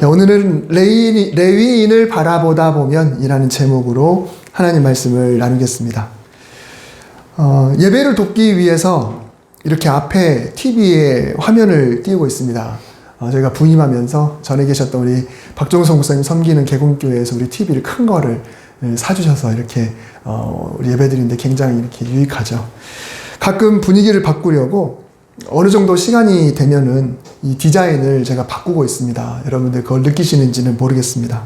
오늘은 레위인을 바라보다 보면 이라는 제목으로 하나님 말씀을 나누겠습니다. 예배를 돕기 위해서 이렇게 앞에 TV에 화면을 띄우고 있습니다. 저희가 부임하면서 전에 계셨던 우리 박종성 목사님 섬기는 개공교회에서 우리 TV를 큰 거를 사주셔서 이렇게 우리 예배드리는데 굉장히 이렇게 유익하죠. 가끔 분위기를 바꾸려고 어느 정도 시간이 되면은 이 디자인을 제가 바꾸고 있습니다. 여러분들 그걸 느끼시는지는 모르겠습니다.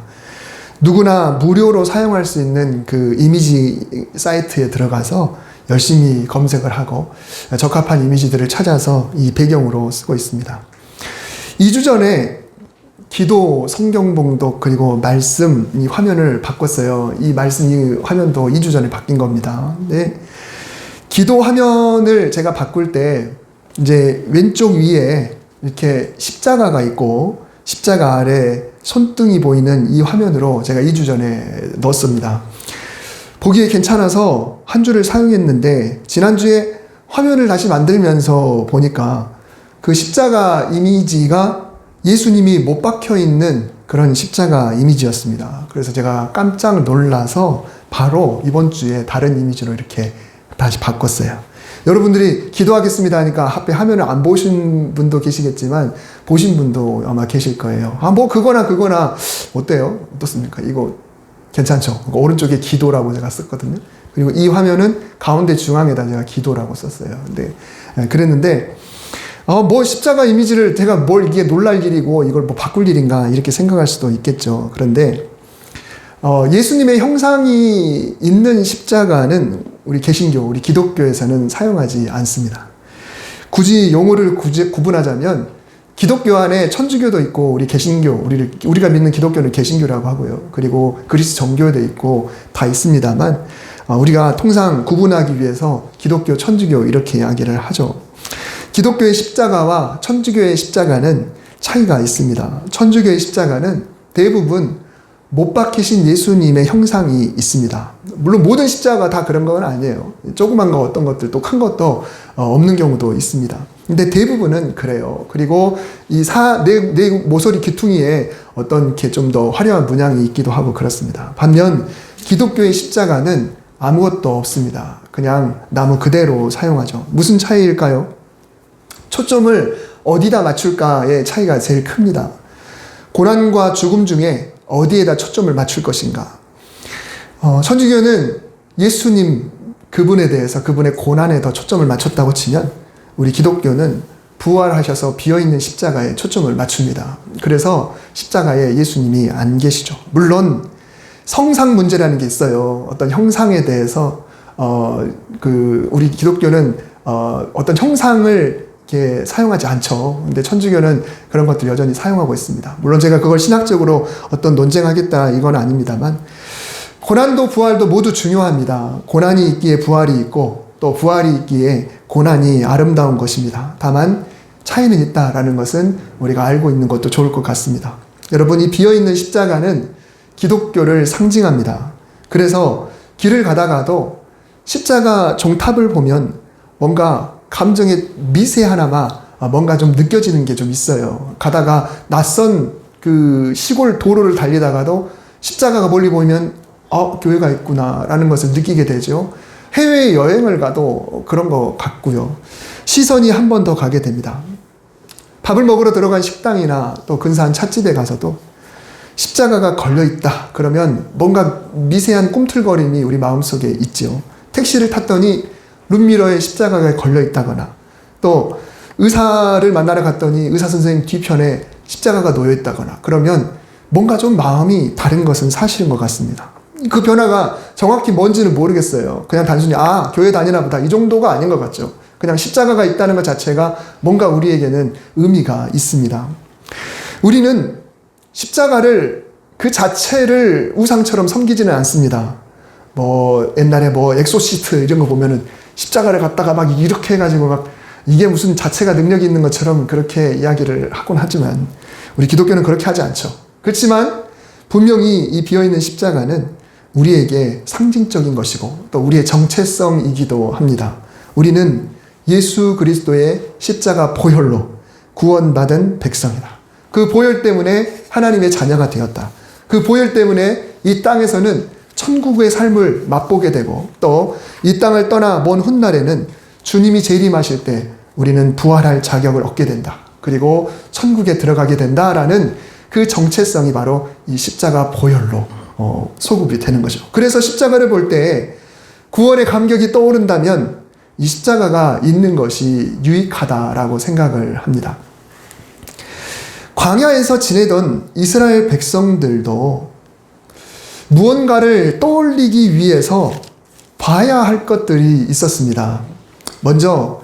누구나 무료로 사용할 수 있는 그 이미지 사이트에 들어가서 열심히 검색을 하고 적합한 이미지들을 찾아서 이 배경으로 쓰고 있습니다. 2주 전에 기도, 성경 봉독, 그리고 말씀 이 화면을 바꿨어요. 이 말씀 이 화면도 2주 전에 바뀐 겁니다. 네. 기도 화면을 제가 바꿀 때 이제 왼쪽 위에 이렇게 십자가가 있고 십자가 아래 손등이 보이는 이 화면으로 제가 2주 전에 넣었습니다. 보기에 괜찮아서 한 주를 사용했는데 지난주에 화면을 다시 만들면서 보니까 그 십자가 이미지가 예수님이 못 박혀 있는 그런 십자가 이미지였습니다. 그래서 제가 깜짝 놀라서 바로 이번 주에 다른 이미지로 이렇게 다시 바꿨어요. 여러분들이 기도하겠습니다 하니까 앞에 화면을 안 보신 분도 계시겠지만 보신 분도 아마 계실 거예요. 뭐 그거나 어때요? 어떻습니까? 이거 괜찮죠? 오른쪽에 기도라고 제가 썼거든요. 그리고 이 화면은 가운데 중앙에다 제가 기도라고 썼어요. 근데 그랬는데 뭐 십자가 이미지를 제가 뭘 이게 놀랄 일이고 이걸 뭐 바꿀 일인가 이렇게 생각할 수도 있겠죠. 그런데 예수님의 형상이 있는 십자가는 우리 개신교, 우리 기독교에서는 사용하지 않습니다. 굳이 용어를 구분하자면 기독교 안에 천주교도 있고 우리 개신교, 우리가 믿는 기독교는 개신교라고 하고요. 그리고 그리스 정교도 있고 다 있습니다만 우리가 통상 구분하기 위해서 기독교, 천주교 이렇게 이야기를 하죠. 기독교의 십자가와 천주교의 십자가는 차이가 있습니다. 천주교의 십자가는 대부분 못 박히신 예수님의 형상이 있습니다. 물론 모든 십자가가 다 그런 건 아니에요. 조그만 거 어떤 것들 또 큰 것도 없는 경우도 있습니다. 근데 대부분은 그래요. 그리고 내 모서리 귀퉁이에 어떤 이렇게 좀 더 화려한 문양이 있기도 하고 그렇습니다. 반면 기독교의 십자가는 아무것도 없습니다. 그냥 나무 그대로 사용하죠. 무슨 차이일까요? 초점을 어디다 맞출까의 차이가 제일 큽니다. 고난과 죽음 중에 어디에다 초점을 맞출 것인가? 천주교는 예수님 그분에 대해서 그분의 고난에 더 초점을 맞췄다고 치면 우리 기독교는 부활하셔서 비어있는 십자가에 초점을 맞춥니다. 그래서 십자가에 예수님이 안 계시죠. 물론 성상 문제라는 게 있어요. 어떤 형상에 대해서 우리 기독교는 어떤 형상을 이렇게 사용하지 않죠. 근데 천주교는 그런 것들 여전히 사용하고 있습니다. 물론 제가 그걸 신학적으로 어떤 논쟁하겠다 이건 아닙니다만 고난도 부활도 모두 중요합니다. 고난이 있기에 부활이 있고 또 부활이 있기에 고난이 아름다운 것입니다. 다만 차이는 있다라는 것은 우리가 알고 있는 것도 좋을 것 같습니다. 여러분, 이 비어있는 십자가는 기독교를 상징합니다. 그래서 길을 가다가도 십자가 종탑을 보면 뭔가 감정의 미세 하나마 뭔가 좀 느껴지는 게 좀 있어요. 가다가 낯선 그 시골 도로를 달리다가도 십자가가 멀리 보이면 교회가 있구나 라는 것을 느끼게 되죠. 해외 여행을 가도 그런 것 같고요. 시선이 한 번 더 가게 됩니다. 밥을 먹으러 들어간 식당이나 또 근사한 찻집에 가서도 십자가가 걸려있다 그러면 뭔가 미세한 꿈틀거림이 우리 마음속에 있죠. 택시를 탔더니 룸미러에 십자가가 걸려있다거나 또 의사를 만나러 갔더니 의사 선생님 뒤편에 십자가가 놓여있다거나 그러면 뭔가 좀 마음이 다른 것은 사실인 것 같습니다. 그 변화가 정확히 뭔지는 모르겠어요. 그냥 단순히 교회 다니나 보다 이 정도가 아닌 것 같죠. 그냥 십자가가 있다는 것 자체가 뭔가 우리에게는 의미가 있습니다. 우리는 십자가를 그 자체를 우상처럼 섬기지는 않습니다. 옛날에 엑소시스트 이런 거 보면은 십자가를 갖다가 막 이렇게 해가지고 막 이게 무슨 자체가 능력이 있는 것처럼 그렇게 이야기를 하곤 하지만 우리 기독교는 그렇게 하지 않죠. 그렇지만 분명히 이 비어있는 십자가는 우리에게 상징적인 것이고 또 우리의 정체성이기도 합니다. 우리는 예수 그리스도의 십자가 보혈로 구원받은 백성이다. 그 보혈 때문에 하나님의 자녀가 되었다. 그 보혈 때문에 이 땅에서는 천국의 삶을 맛보게 되고 또 이 땅을 떠나 먼 훗날에는 주님이 재림하실 때 우리는 부활할 자격을 얻게 된다. 그리고 천국에 들어가게 된다라는 그 정체성이 바로 이 십자가 보혈로 소급이 되는 거죠. 그래서 십자가를 볼 때 구원의 감격이 떠오른다면 이 십자가가 있는 것이 유익하다라고 생각을 합니다. 광야에서 지내던 이스라엘 백성들도 무언가를 떠올리기 위해서 봐야 할 것들이 있었습니다. 먼저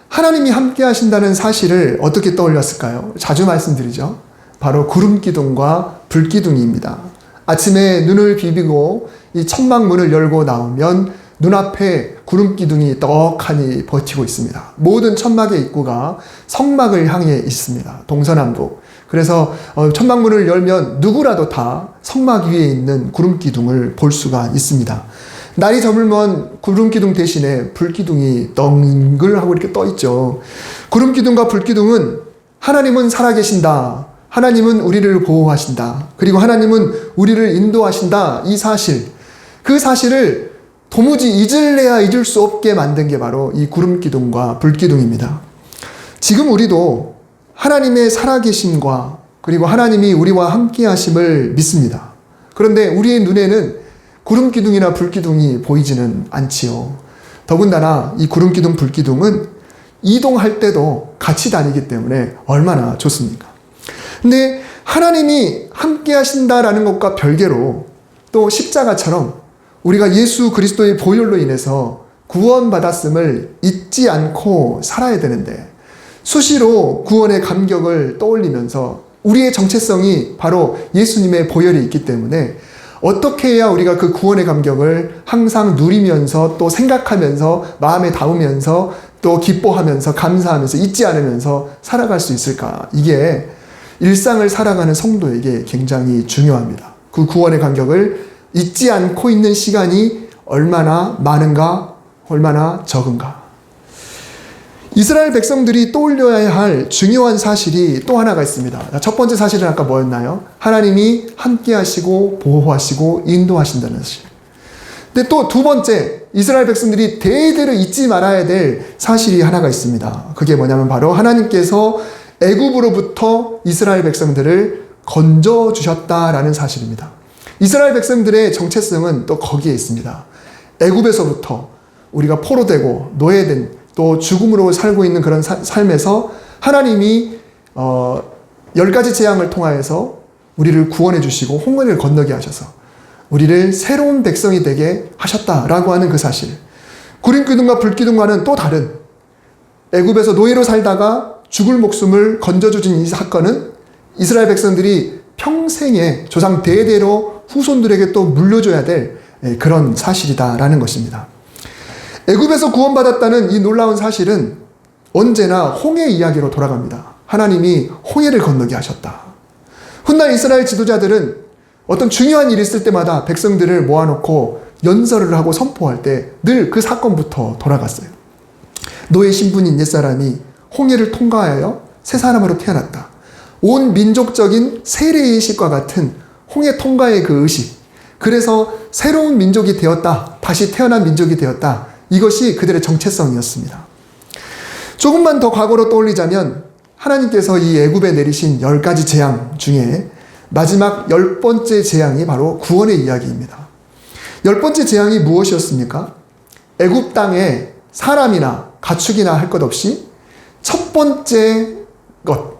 하나님이 함께 하신다는 사실을 어떻게 떠올렸을까요? 자주 말씀드리죠. 바로 구름기둥과 불기둥입니다. 아침에 눈을 비비고 이 천막문을 열고 나오면 눈앞에 구름기둥이 떡하니 버티고 있습니다. 모든 천막의 입구가 성막을 향해 있습니다. 동서남북. 그래서 천막문을 열면 누구라도 다 성막 위에 있는 구름기둥을 볼 수가 있습니다. 날이 저물면 구름기둥 대신에 불기둥이 덩글하고 이렇게 떠 있죠. 구름기둥과 불기둥은 하나님은 살아계신다. 하나님은 우리를 보호하신다. 그리고 하나님은 우리를 인도하신다. 이 사실, 그 사실을 도무지 잊을래야 잊을 수 없게 만든 게 바로 이 구름기둥과 불기둥입니다. 지금 우리도 하나님의 살아계심과 그리고 하나님이 우리와 함께 하심을 믿습니다. 그런데 우리의 눈에는 구름기둥이나 불기둥이 보이지는 않지요. 더군다나 이 구름기둥, 불기둥은 이동할 때도 같이 다니기 때문에 얼마나 좋습니까? 근데 하나님이 함께 하신다라는 것과 별개로 또 십자가처럼 우리가 예수 그리스도의 보혈로 인해서 구원받았음을 잊지 않고 살아야 되는데 수시로 구원의 감격을 떠올리면서 우리의 정체성이 바로 예수님의 보혈이 있기 때문에 어떻게 해야 우리가 그 구원의 감격을 항상 누리면서 또 생각하면서 마음에 담으면서 또 기뻐하면서 감사하면서 잊지 않으면서 살아갈 수 있을까? 이게 일상을 살아가는 성도에게 굉장히 중요합니다. 그 구원의 감격을 잊지 않고 있는 시간이 얼마나 많은가, 얼마나 적은가. 이스라엘 백성들이 떠올려야 할 중요한 사실이 또 하나가 있습니다. 첫 번째 사실은 아까 뭐였나요? 하나님이 함께 하시고 보호하시고 인도하신다는 사실. 근데 또 두 번째, 이스라엘 백성들이 대대로 잊지 말아야 될 사실이 하나가 있습니다. 그게 뭐냐면 바로 하나님께서 애굽으로부터 이스라엘 백성들을 건져주셨다라는 사실입니다. 이스라엘 백성들의 정체성은 또 거기에 있습니다. 애굽에서부터 우리가 포로되고 노예된 또 죽음으로 살고 있는 그런 삶에서 하나님이 10가지 재앙을 통하여서 우리를 구원해 주시고 홍해를 건너게 하셔서 우리를 새로운 백성이 되게 하셨다라고 하는 그 사실. 구름기둥과 불기둥과는 또 다른 애굽에서 노예로 살다가 죽을 목숨을 건져주신 이 사건은 이스라엘 백성들이 평생에 조상 대대로 후손들에게 또 물려줘야 될 그런 사실이다라는 것입니다. 애굽에서 구원받았다는 이 놀라운 사실은 언제나 홍해 이야기로 돌아갑니다. 하나님이 홍해를 건너게 하셨다. 훗날 이스라엘 지도자들은 어떤 중요한 일이 있을 때마다 백성들을 모아놓고 연설을 하고 선포할 때 늘 그 사건부터 돌아갔어요. 노예 신분인 옛사람이 홍해를 통과하여 새 사람으로 태어났다. 온 민족적인 세례의식과 같은 홍해 통과의 그 의식. 그래서 새로운 민족이 되었다. 다시 태어난 민족이 되었다. 이것이 그들의 정체성이었습니다. 조금만 더 과거로 떠올리자면 하나님께서 이 애굽에 내리신 10가지 재앙 중에 마지막 10번째 재앙이 바로 구원의 이야기입니다. 10번째 재앙이 무엇이었습니까? 애굽 땅에 사람이나 가축이나 할 것 없이 첫 번째 것,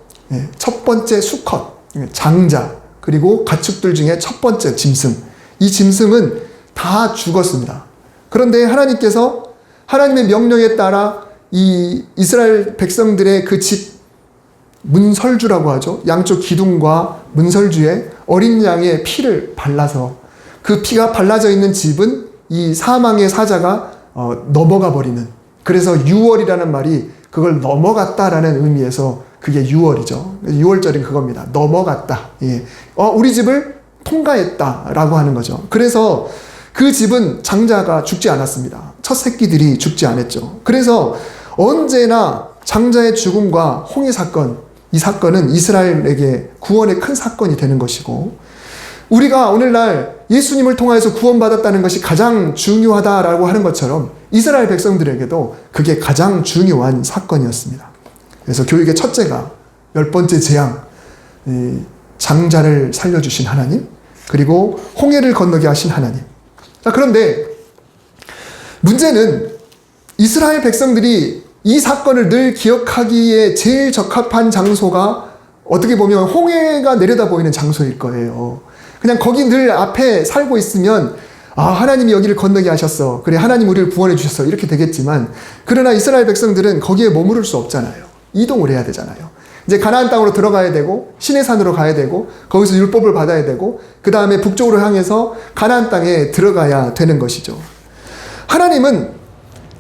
첫 번째 수컷, 장자, 그리고 가축들 중에 첫 번째 짐승. 이 짐승은 다 죽었습니다. 그런데 하나님께서 하나님의 명령에 따라 이 이스라엘 백성들의 그 집 문설주라고 하죠. 양쪽 기둥과 문설주에 어린 양의 피를 발라서 그 피가 발라져 있는 집은 이 사망의 사자가 넘어가 버리는, 그래서 유월이라는 말이 그걸 넘어갔다라는 의미에서 그게 유월이죠. 유월절이 그겁니다. 넘어갔다. 예. 우리 집을 통과했다라고 하는 거죠. 그래서 그 집은 장자가 죽지 않았습니다. 첫 새끼들이 죽지 않았죠. 그래서 언제나 장자의 죽음과 홍해 사건, 이 사건은 이스라엘에게 구원의 큰 사건이 되는 것이고, 우리가 오늘날 예수님을 통하여서 구원받았다는 것이 가장 중요하다라고 하는 것처럼 이스라엘 백성들에게도 그게 가장 중요한 사건이었습니다. 그래서 교육의 첫째가 10번째 재앙, 장자를 살려주신 하나님, 그리고 홍해를 건너게 하신 하나님. 자, 그런데 문제는 이스라엘 백성들이 이 사건을 늘 기억하기에 제일 적합한 장소가 어떻게 보면 홍해가 내려다 보이는 장소일 거예요. 그냥 거기 늘 앞에 살고 있으면 하나님이 여기를 건너게 하셨어. 그래, 하나님 우리를 구원해 주셨어. 이렇게 되겠지만, 그러나 이스라엘 백성들은 거기에 머무를 수 없잖아요. 이동을 해야 되잖아요. 이제 가나안 땅으로 들어가야 되고, 시내산으로 가야 되고, 거기서 율법을 받아야 되고, 그 다음에 북쪽으로 향해서 가나안 땅에 들어가야 되는 것이죠. 하나님은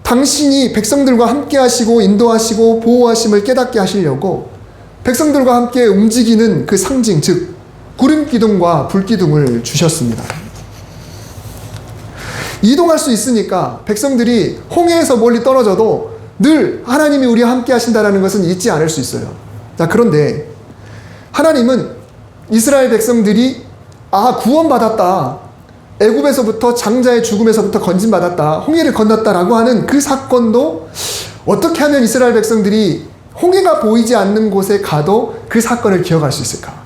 당신이 백성들과 함께 하시고 인도하시고 보호하심을 깨닫게 하시려고 백성들과 함께 움직이는 그 상징, 즉 구름 기둥과 불 기둥을 주셨습니다. 이동할 수 있으니까 백성들이 홍해에서 멀리 떨어져도 늘 하나님이 우리와 함께 하신다는 것은 잊지 않을 수 있어요. 자, 그런데 하나님은 이스라엘 백성들이 구원받았다, 애굽에서부터 장자의 죽음에서부터 건진받았다, 홍해를 건넜다라고 하는 그 사건도 어떻게 하면 이스라엘 백성들이 홍해가 보이지 않는 곳에 가도 그 사건을 기억할 수 있을까?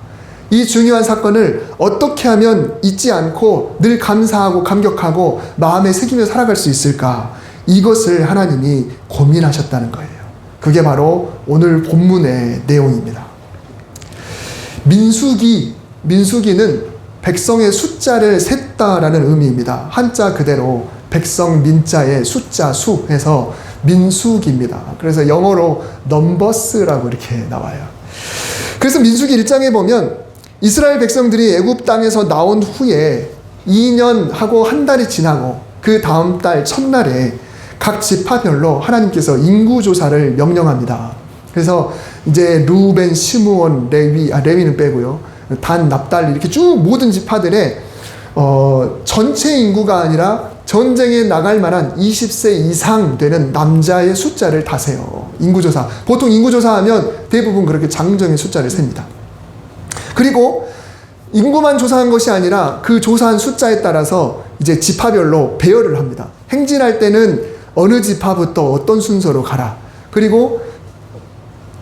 이 중요한 사건을 어떻게 하면 잊지 않고 늘 감사하고 감격하고 마음에 새기며 살아갈 수 있을까? 이것을 하나님이 고민하셨다는 거예요. 그게 바로 오늘 본문의 내용입니다. 민수기는 백성의 숫자를 셌다라는 의미입니다. 한자 그대로 백성 민자의 숫자 수해서 민수기입니다. 그래서 영어로 넘버스라고 이렇게 나와요. 그래서 민수기 1장에 보면 이스라엘 백성들이 애굽 땅에서 나온 후에 2년하고 한 달이 지나고 그 다음 달 첫날에 각 지파별로 하나님께서 인구조사를 명령합니다. 그래서 이제 루벤, 시므온, 레위는 빼고요, 단, 납달리 이렇게 쭉 모든 지파들의 전체 인구가 아니라 전쟁에 나갈 만한 20세 이상 되는 남자의 숫자를 다 세요. 인구조사. 보통 인구조사하면 대부분 그렇게 장정의 숫자를 셉니다. 그리고 인구만 조사한 것이 아니라 그 조사한 숫자에 따라서 이제 지파별로 배열을 합니다. 행진할 때는 어느 지파부터 어떤 순서로 가라. 그리고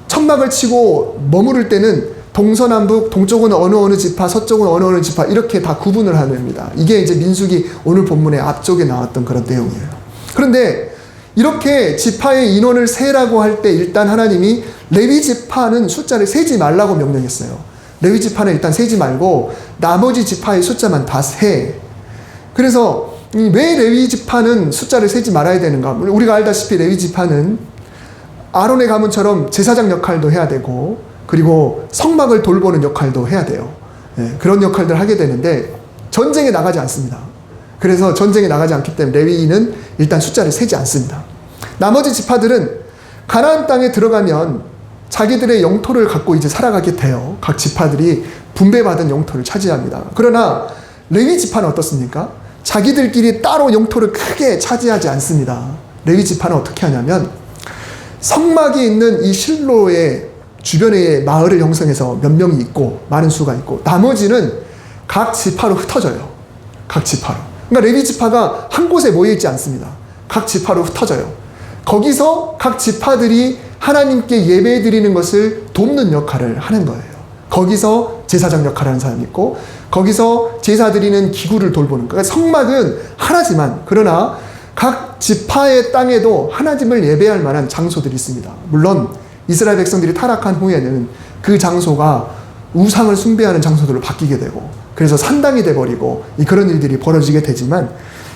천막을 치고 머무를 때는 동서남북, 동쪽은 어느 지파, 서쪽은 어느 지파, 이렇게 다 구분을 합니다. 이게 이제 민수기 오늘 본문의 앞쪽에 나왔던 그런 내용이에요. 그런데 이렇게 지파의 인원을 세라고 할 때 일단 하나님이 레위 지파는 숫자를 세지 말라고 명령했어요. 레위 지파는 일단 세지 말고 나머지 지파의 숫자만 다 세. 그래서 왜 레위 지파는 숫자를 세지 말아야 되는가? 우리가 알다시피 레위 지파는 아론의 가문처럼 제사장 역할도 해야 되고, 그리고 성막을 돌보는 역할도 해야 돼요. 그런 역할들을 하게 되는데 전쟁에 나가지 않습니다. 그래서 전쟁에 나가지 않기 때문에 레위인은 일단 숫자를 세지 않습니다. 나머지 지파들은 가나안 땅에 들어가면 자기들의 영토를 갖고 이제 살아가게 돼요. 각 지파들이 분배받은 영토를 차지합니다. 그러나 레위 지파는 어떻습니까? 자기들끼리 따로 영토를 크게 차지하지 않습니다. 레위 지파는 어떻게 하냐면 성막이 있는 이 실로의 주변에 마을을 형성해서 몇 명이 있고 많은 수가 있고 나머지는 각 지파로 흩어져요. 각 지파로. 그러니까 레위 지파가 한 곳에 모여있지 않습니다. 각 지파로 흩어져요. 거기서 각 지파들이 하나님께 예배드리는 것을 돕는 역할을 하는 거예요. 거기서 제사장 역할을 하는 사람이 있고 거기서 제사 드리는 기구를 돌보는 거예요. 그러니까 성막은 하나지만 그러나 각 지파의 땅에도 하나님을 예배할 만한 장소들이 있습니다. 물론 이스라엘 백성들이 타락한 후에는 그 장소가 우상을 숭배하는 장소들로 바뀌게 되고 그래서 산당이 돼버리고 그런 일들이 벌어지게 되지만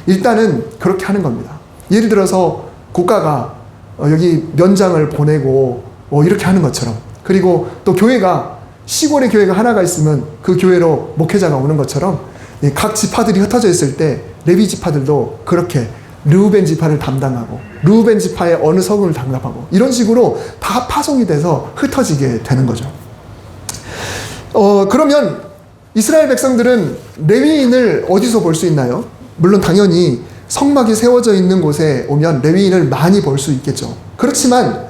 일단은 그렇게 하는 겁니다. 예를 들어서 국가가 여기 면장을 보내고 이렇게 하는 것처럼, 그리고 또 교회가 시골의 교회가 하나가 있으면 그 교회로 목회자가 오는 것처럼 각 지파들이 흩어져 있을 때 레위 지파들도 그렇게 르우벤 지파를 담당하고 르우벤 지파의 어느 서군을 담당하고 이런 식으로 다 파송이 돼서 흩어지게 되는 거죠. 그러면 이스라엘 백성들은 레위인을 어디서 볼 수 있나요? 물론 당연히 성막이 세워져 있는 곳에 오면 레위인을 많이 볼 수 있겠죠. 그렇지만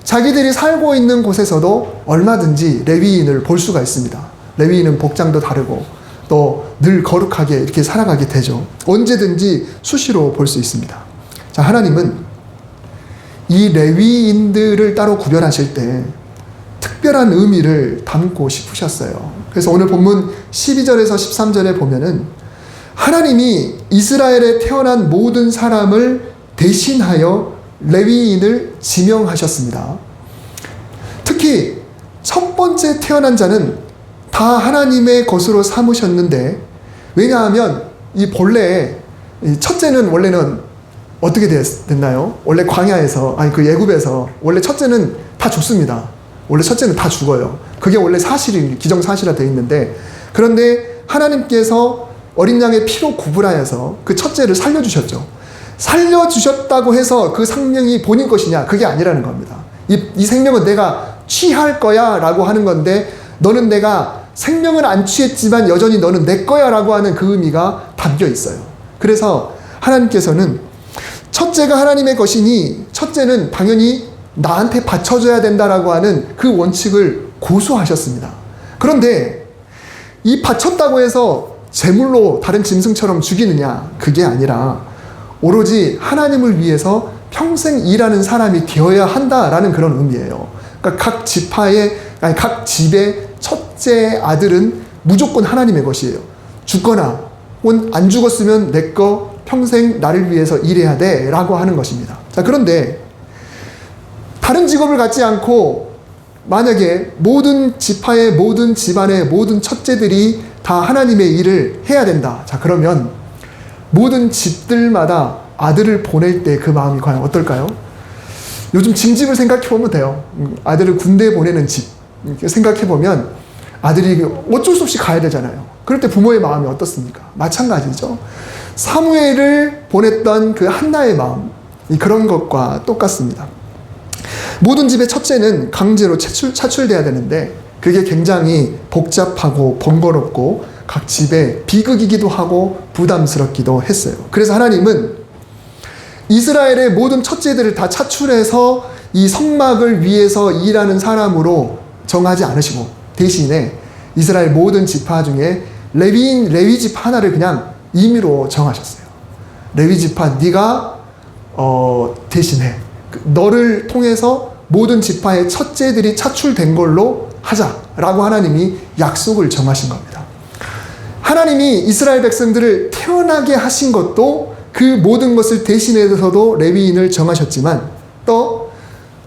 자기들이 살고 있는 곳에서도 얼마든지 레위인을 볼 수가 있습니다. 레위인은 복장도 다르고 또 늘 거룩하게 이렇게 살아가게 되죠. 언제든지 수시로 볼 수 있습니다. 자, 하나님은 이 레위인들을 따로 구별하실 때 특별한 의미를 담고 싶으셨어요. 그래서 오늘 본문 12절에서 13절에 보면은 하나님이 이스라엘에 태어난 모든 사람을 대신하여 레위인을 지명하셨습니다. 특히 첫 번째 태어난 자는 다 하나님의 것으로 삼으셨는데, 왜냐하면 이 본래 첫째는 원래는 어떻게 됐나요? 원래 광야에서, 그 애굽에서 원래 첫째는 다 죽습니다. 원래 첫째는 다 죽어요. 그게 원래 사실이 기정사실화 되어 있는데, 그런데 하나님께서 어린 양의 피로 구분하여서 그 첫째를 살려주셨죠. 살려주셨다고 해서 그 생명이 본인 것이냐? 그게 아니라는 겁니다. 이 생명은 내가 취할 거야 라고 하는 건데, 너는 내가 생명은 안 취했지만 여전히 너는 내 거야 라고 하는 그 의미가 담겨 있어요. 그래서 하나님께서는 첫째가 하나님의 것이니 첫째는 당연히 나한테 바쳐줘야 된다라고 하는 그 원칙을 고수하셨습니다. 그런데 이 바쳤다고 해서 제물로 다른 짐승처럼 죽이느냐? 그게 아니라 오로지 하나님을 위해서 평생 일하는 사람이 되어야 한다라는 그런 의미예요. 그러니까 각 집의 첫째 아들은 무조건 하나님의 것이에요. 죽거나 혹은 안 죽었으면 내 거 평생 나를 위해서 일해야 돼 라고 하는 것입니다. 자, 그런데 다른 직업을 갖지 않고 만약에 모든 지파의 모든 집안의 모든 첫째들이 다 하나님의 일을 해야 된다. 자, 그러면 모든 집들마다 아들을 보낼 때 그 마음이 과연 어떨까요? 요즘 징집을 생각해 보면 돼요. 아들을 군대에 보내는 집 생각해 보면 아들이 어쩔 수 없이 가야 되잖아요. 그럴 때 부모의 마음이 어떻습니까? 마찬가지죠. 사무엘을 보냈던 그 한나의 마음, 그런 것과 똑같습니다. 모든 집의 첫째는 강제로 차출돼야 되는데 그게 굉장히 복잡하고 번거롭고 각 집의 비극이기도 하고 부담스럽기도 했어요. 그래서 하나님은 이스라엘의 모든 첫째들을 다 차출해서 이 성막을 위해서 일하는 사람으로 정하지 않으시고 대신에 이스라엘 모든 지파 중에 레위 지파 하나를 그냥 임의로 정하셨어요. 레위 지파 네가 대신해. 너를 통해서 모든 지파의 첫째들이 차출된 걸로 하자라고 하나님이 약속을 정하신 겁니다. 하나님이 이스라엘 백성들을 태어나게 하신 것도 그 모든 것을 대신해서도 레위인을 정하셨지만 또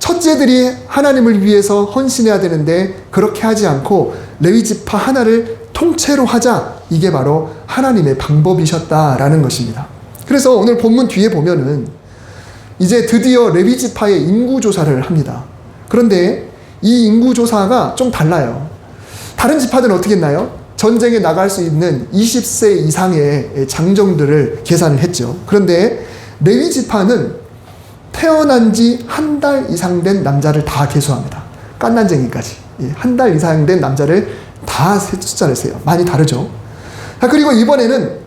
첫째들이 하나님을 위해서 헌신해야 되는데 그렇게 하지 않고 레위 지파 하나를 통째로 하자. 이게 바로 하나님의 방법이셨다라는 것입니다. 그래서 오늘 본문 뒤에 보면은 이제 드디어 레위 지파의 인구조사를 합니다. 그런데 이 인구조사가 좀 달라요. 다른 지파들은 어떻게 했나요? 전쟁에 나갈 수 있는 20세 이상의 장정들을 계산을 했죠. 그런데 레위 지파는 태어난 지 한 달 이상 된 남자를 다 계수합니다. 깐난쟁이까지. 한 달 이상 된 남자를 다 숫자를 세요. 많이 다르죠. 그리고 이번에는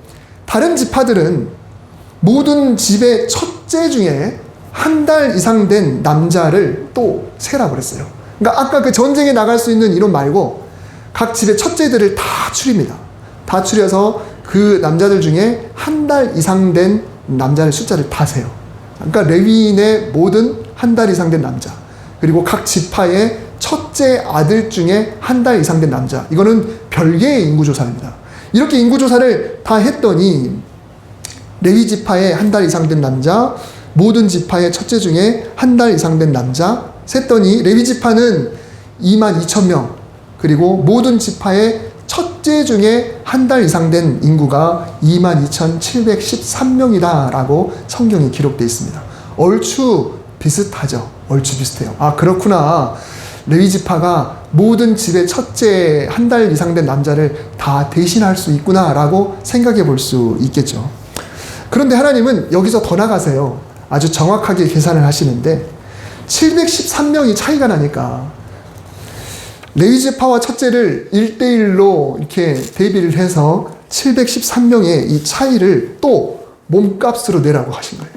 다른 지파들은 모든 집의 첫째 중에 한 달 이상 된 남자를 또 세라고 그랬어요. 그러니까 아까 그 전쟁에 나갈 수 있는 인원 말고 각 집의 첫째들을 다 추립니다. 다 추려서 그 남자들 중에 한 달 이상 된 남자의 숫자를 다 세요. 그러니까 레위인의 모든 한 달 이상 된 남자, 그리고 각 지파의 첫째 아들 중에 한 달 이상 된 남자, 이거는 별개의 인구조사입니다. 이렇게 인구조사를 다 했더니 레위 지파의 한 달 이상 된 남자, 모든 지파의 첫째 중에 한 달 이상 된 남자 셌더니 레위 지파는 22,000명, 그리고 모든 지파의 첫째 중에 한 달 이상 된 인구가 22,713명이다 라고 성경에 기록되어 있습니다. 얼추 비슷하죠. 얼추 비슷해요. 아, 그렇구나. 레위 지파가 모든 집의 첫째 한 달 이상 된 남자를 다 대신할 수 있구나 라고 생각해 볼 수 있겠죠. 그런데 하나님은 여기서 더 나가세요. 아주 정확하게 계산을 하시는데 713명이 차이가 나니까 레위 지파와 첫째를 1대1로 이렇게 대비를 해서 713명의 이 차이를 또 몸값으로 내라고 하신 거예요.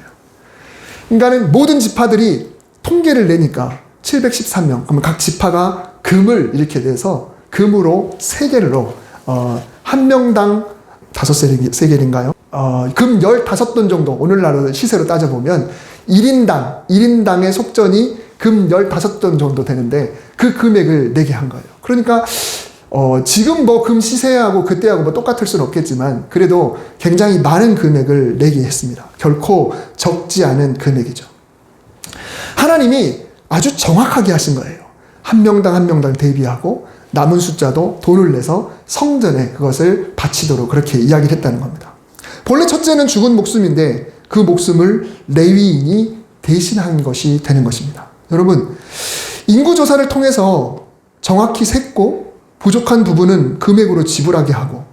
그러니까 모든 지파들이 통계를 내니까 713명. 그러면 각 지파가 금을 이렇게 내서 금으로 세겔로 한 명당 5세겔인가요? 금 15돈 정도, 오늘날로 시세로 따져보면 1인당의 속전이 금 15돈 정도 되는데 그 금액을 내게 한 거예요. 그러니까 지금 뭐 금 시세하고 그때하고 뭐 똑같을 수는 없겠지만 그래도 굉장히 많은 금액을 내게 했습니다. 결코 적지 않은 금액이죠. 하나님이 아주 정확하게 하신 거예요. 한 명당 한 명당 대비하고 남은 숫자도 돈을 내서 성전에 그것을 바치도록 그렇게 이야기를 했다는 겁니다. 본래 첫째는 죽은 목숨인데 그 목숨을 레위인이 대신한 것이 되는 것입니다. 여러분, 인구조사를 통해서 정확히 셌고 부족한 부분은 금액으로 지불하게 하고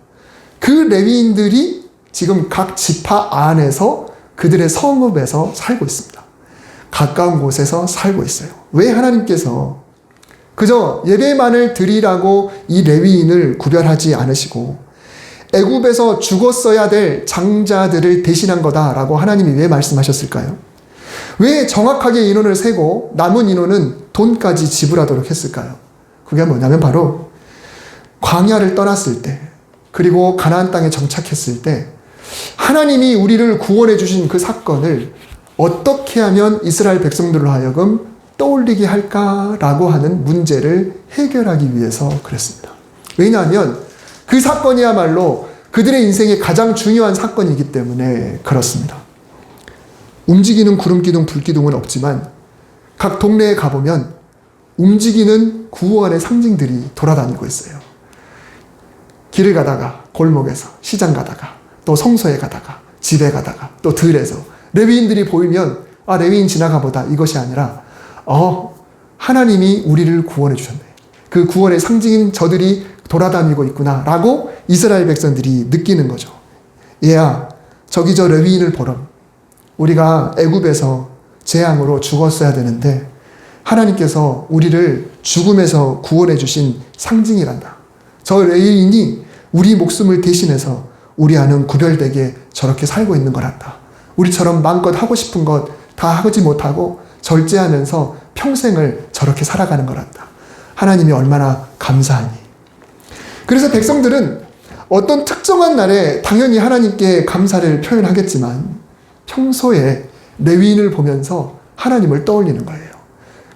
그 레위인들이 지금 각 지파 안에서 그들의 성읍에서 살고 있습니다. 가까운 곳에서 살고 있어요. 왜 하나님께서 그저 예배만을 드리라고 이 레위인을 구별하지 않으시고 애굽에서 죽었어야 될 장자들을 대신한 거다라고 하나님이 왜 말씀하셨을까요? 왜 정확하게 인원을 세고 남은 인원은 돈까지 지불하도록 했을까요? 그게 뭐냐면 바로 광야를 떠났을 때 그리고 가나안 땅에 정착했을 때 하나님이 우리를 구원해 주신 그 사건을 어떻게 하면 이스라엘 백성들로 하여금 떠올리게 할까라고 하는 문제를 해결하기 위해서 그랬습니다. 왜냐하면 그 사건이야말로 그들의 인생의 가장 중요한 사건이기 때문에 그렇습니다. 움직이는 구름기둥, 불기둥은 없지만 각 동네에 가보면 움직이는 구원의 상징들이 돌아다니고 있어요. 길을 가다가, 골목에서, 시장 가다가, 또 성소에 가다가, 집에 가다가, 또 들에서 레위인들이 보이면 레위인 지나가 보다 이것이 아니라 하나님이 우리를 구원해 주셨네. 그 구원의 상징인 저들이 돌아다니고 있구나 라고 이스라엘 백성들이 느끼는 거죠. 얘야, 저기 저 레위인을 보렴. 우리가 애굽에서 재앙으로 죽었어야 되는데 하나님께서 우리를 죽음에서 구원해 주신 상징이란다. 저 레위인이 우리 목숨을 대신해서 우리 안은 구별되게 저렇게 살고 있는 거란다. 우리처럼 마음껏 하고 싶은 것 다 하지 못하고 절제하면서 평생을 저렇게 살아가는 거란다. 하나님이 얼마나 감사하니. 그래서 백성들은 어떤 특정한 날에 당연히 하나님께 감사를 표현하겠지만 평소에 레위인을 보면서 하나님을 떠올리는 거예요.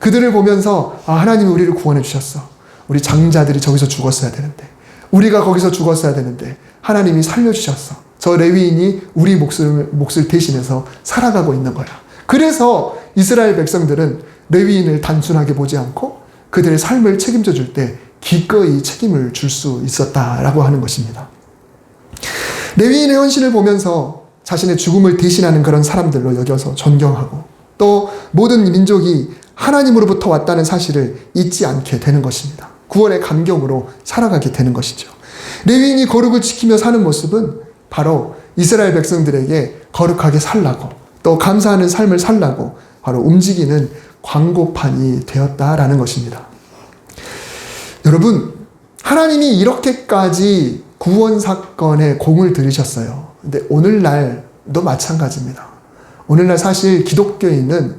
그들을 보면서 하나님이 우리를 구원해 주셨어. 우리 장자들이 저기서 죽었어야 되는데 우리가 거기서 죽었어야 되는데 하나님이 살려주셨어. 저 레위인이 우리 몫을 대신해서 살아가고 있는 거야. 그래서 이스라엘 백성들은 레위인을 단순하게 보지 않고 그들의 삶을 책임져 줄 때 기꺼이 책임을 줄 수 있었다라고 하는 것입니다. 레위인의 헌신을 보면서 자신의 죽음을 대신하는 그런 사람들로 여겨서 존경하고 또 모든 민족이 하나님으로부터 왔다는 사실을 잊지 않게 되는 것입니다. 구원의 감격으로 살아가게 되는 것이죠. 레위인이 거룩을 지키며 사는 모습은 바로 이스라엘 백성들에게 거룩하게 살라고 또 감사하는 삶을 살라고 바로 움직이는 광고판이 되었다라는 것입니다. 여러분, 하나님이 이렇게까지 구원 사건에 공을 들이셨어요. 근데 오늘날도 마찬가지입니다. 오늘날 사실 기독교인은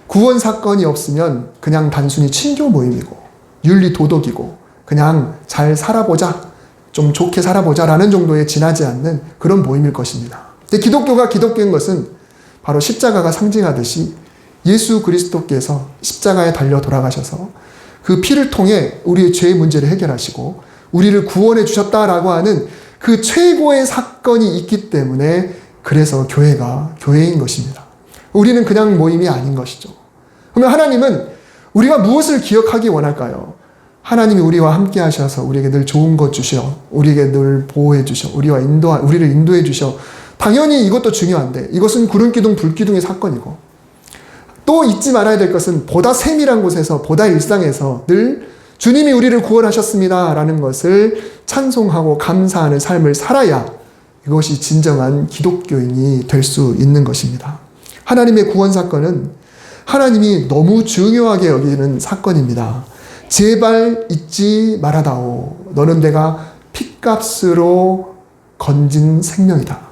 구원 사건이 없으면 그냥 단순히 친교 모임이고 윤리 도덕이고 그냥 잘 살아보자, 좀 좋게 살아보자라는 정도에 지나지 않는 그런 모임일 것입니다. 근데 기독교가 기독교인 것은 바로 십자가가 상징하듯이 예수 그리스도께서 십자가에 달려 돌아가셔서 그 피를 통해 우리의 죄의 문제를 해결하시고 우리를 구원해 주셨다라고 하는 그 최고의 사건이 있기 때문에 그래서 교회가 교회인 것입니다. 우리는 그냥 모임이 아닌 것이죠. 그러면 하나님은 우리가 무엇을 기억하기 원할까요? 하나님이 우리와 함께 하셔서 우리에게 늘 좋은 것 주셔, 우리에게 늘 보호해 주셔, 우리를 인도해 주셔. 당연히 이것도 중요한데 이것은 구름기둥 불기둥의 사건이고 또 잊지 말아야 될 것은 보다 세밀한 곳에서 보다 일상에서 늘 주님이 우리를 구원하셨습니다 라는 것을 찬송하고 감사하는 삶을 살아야 이것이 진정한 기독교인이 될 수 있는 것입니다. 하나님의 구원 사건은 하나님이 너무 중요하게 여기는 사건입니다. 제발 잊지 말아다오. 너는 내가 핏값으로 건진 생명이다.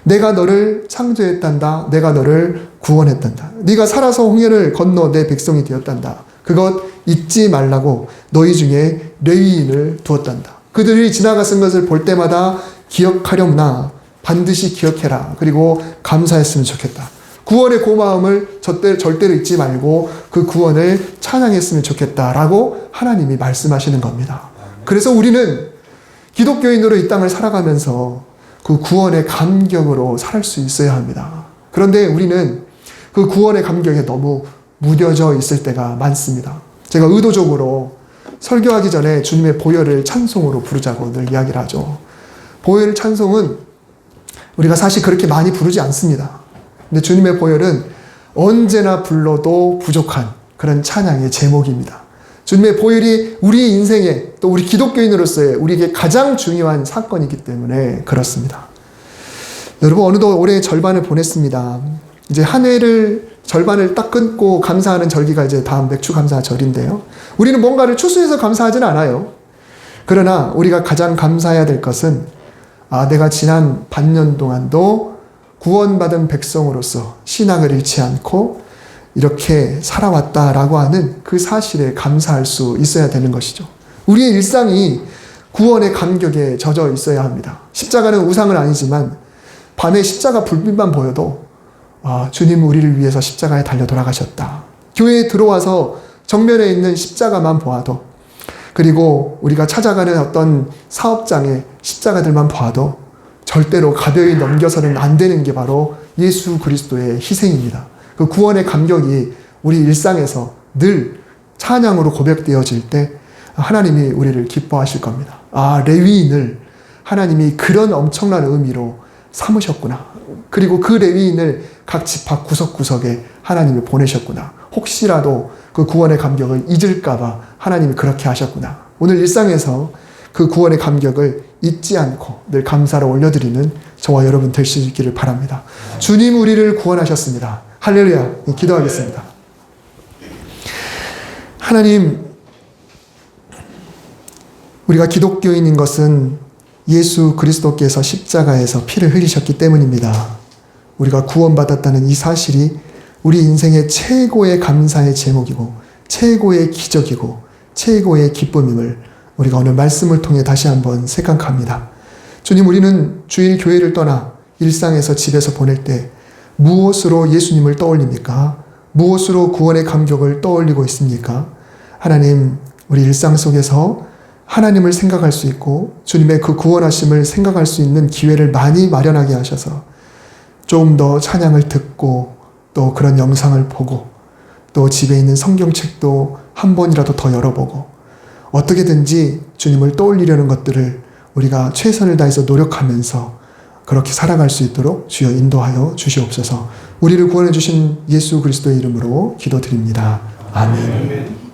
내가 너를 창조했단다. 내가 너를 구원했단다. 네가 살아서 홍해를 건너 내 백성이 되었단다. 그것 잊지 말라고 너희 중에 레위인을 두었단다. 그들이 지나갔은 것을 볼 때마다 기억하렴나 반드시 기억해라. 그리고 감사했으면 좋겠다. 구원의 고마움을 절대로 잊지 말고 그 구원을 찬양했으면 좋겠다라고 하나님이 말씀하시는 겁니다. 그래서 우리는 기독교인으로 이 땅을 살아가면서 그 구원의 감격으로 살 수 있어야 합니다. 그런데 우리는 그 구원의 감격에 너무 무뎌져 있을 때가 많습니다. 제가 의도적으로 설교하기 전에 주님의 보혈을 찬송으로 부르자고 늘 이야기를 하죠. 보혈 찬송은 우리가 사실 그렇게 많이 부르지 않습니다. 근데 주님의 보혈은 언제나 불러도 부족한 그런 찬양의 제목입니다. 주님의 보혈이 우리 인생에 또 우리 기독교인으로서의 우리에게 가장 중요한 사건이기 때문에 그렇습니다. 여러분 어느덧 올해 절반을 보냈습니다. 이제 한 해를 절반을 딱 끊고 감사하는 절기가 이제 다음 맥주감사절인데요. 우리는 뭔가를 추수해서 감사하지는 않아요. 그러나 우리가 가장 감사해야 될 것은 내가 지난 반년 동안도 구원받은 백성으로서 신앙을 잃지 않고 이렇게 살아왔다라고 하는 그 사실에 감사할 수 있어야 되는 것이죠. 우리의 일상이 구원의 감격에 젖어 있어야 합니다. 십자가는 우상은 아니지만 밤에 십자가 불빛만 보여도 주님 우리를 위해서 십자가에 달려 돌아가셨다. 교회에 들어와서 정면에 있는 십자가만 보아도 그리고 우리가 찾아가는 어떤 사업장의 십자가들만 보아도 절대로 가벼이 넘겨서는 안 되는 게 바로 예수 그리스도의 희생입니다. 그 구원의 감격이 우리 일상에서 늘 찬양으로 고백되어질 때 하나님이 우리를 기뻐하실 겁니다. 레위인을 하나님이 그런 엄청난 의미로 삼으셨구나. 그리고 그 레위인을 각 지파 구석구석에 하나님이 보내셨구나. 혹시라도 그 구원의 감격을 잊을까봐 하나님이 그렇게 하셨구나. 오늘 일상에서 그 구원의 감격을 잊지 않고 늘 감사를 올려드리는 저와 여러분 될 수 있기를 바랍니다. 주님 우리를 구원하셨습니다. 할렐루야. 기도하겠습니다. 하나님, 우리가 기독교인인 것은 예수 그리스도께서 십자가에서 피를 흘리셨기 때문입니다. 우리가 구원받았다는 이 사실이 우리 인생의 최고의 감사의 제목이고 최고의 기적이고 최고의 기쁨임을 우리가 오늘 말씀을 통해 다시 한번 생각합니다. 주님, 우리는 주일 교회를 떠나 일상에서 집에서 보낼 때 무엇으로 예수님을 떠올립니까? 무엇으로 구원의 감격을 떠올리고 있습니까? 하나님, 우리 일상 속에서 하나님을 생각할 수 있고 주님의 그 구원하심을 생각할 수 있는 기회를 많이 마련하게 하셔서 좀 더 찬양을 듣고 또 그런 영상을 보고 또 집에 있는 성경책도 한 번이라도 더 열어보고 어떻게든지 주님을 떠올리려는 것들을 우리가 최선을 다해서 노력하면서 그렇게 살아갈 수 있도록 주여 인도하여 주시옵소서. 우리를 구원해 주신 예수 그리스도의 이름으로 기도드립니다. 아멘.